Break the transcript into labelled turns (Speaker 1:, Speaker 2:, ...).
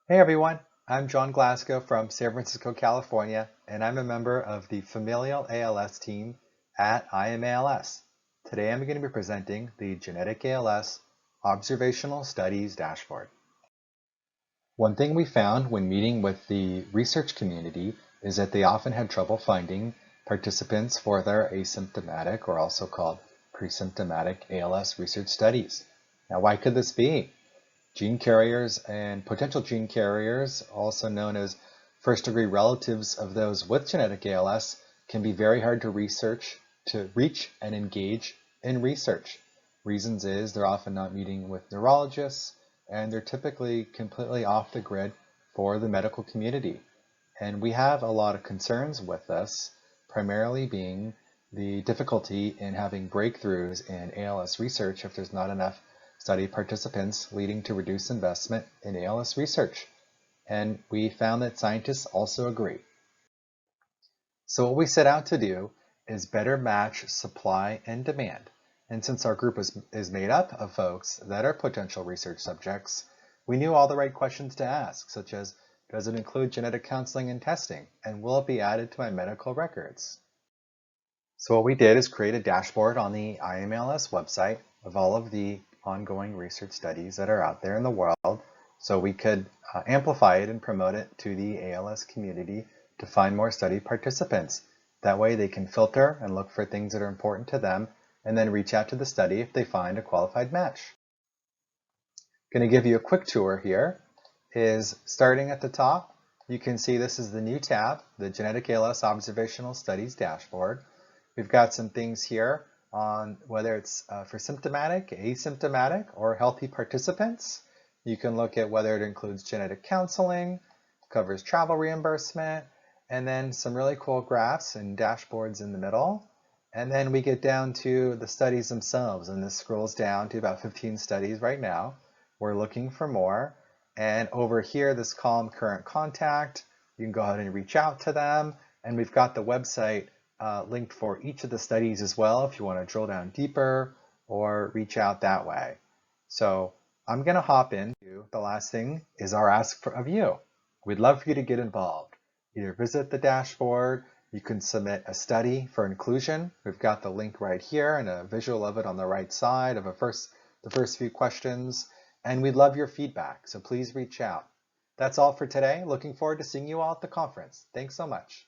Speaker 1: Hey everyone, I'm John Glasgow from San Francisco, California, and I'm a member of the Familial ALS team at ALS. Today I'm going to be presenting the Genetic ALS Observational Studies Dashboard. One thing we found when meeting with the research community is that they often had trouble finding participants for their asymptomatic, or also called presymptomatic, ALS research studies. Now, why could this be? Gene carriers and potential gene carriers, also known as first-degree relatives of those with genetic ALS, can be very hard to reach and engage in research. Reasons is they're often not meeting with neurologists, and they're typically completely off the grid for the medical community. And we have a lot of concerns with this, primarily being the difficulty in having breakthroughs in ALS research if there's not enough study participants, leading to reduced investment in ALS research. And we found that scientists also agree. So what we set out to do is better match supply and demand. And since our group is made up of folks that are potential research subjects, we knew all the right questions to ask, such as, does it include genetic counseling and testing? And will it be added to my medical records? So what we did is create a dashboard on the ALS website of all of the ongoing research studies that are out there in the world, so we could amplify it and promote it to the ALS community to find more study participants. That way they can filter and look for things that are important to them and then reach out to the study if they find a qualified match. I'm going to give you a quick tour here. Is starting at the top, you can see this is the new tab, the Genetic ALS Observational Studies Dashboard. We've got some things here on whether it's for symptomatic, asymptomatic, or healthy participants. You can look at whether it includes genetic counseling, covers travel reimbursement, and then some really cool graphs and dashboards in the middle. And then we get down to the studies themselves, and this scrolls down to about 15 studies right now. We're looking for more. And over here, this column, current contact, you can go ahead and reach out to them. And we've got the website linked for each of the studies as well if you want to drill down deeper or reach out that way. So I'm going to hop into the last thing is our ask of you. We'd love for you to get involved. Either visit the dashboard, you can submit a study for inclusion. We've got the link right here and a visual of it on the right side of the first few questions. And we'd love your feedback, so please reach out. That's all for today. Looking forward to seeing you all at the conference. Thanks so much.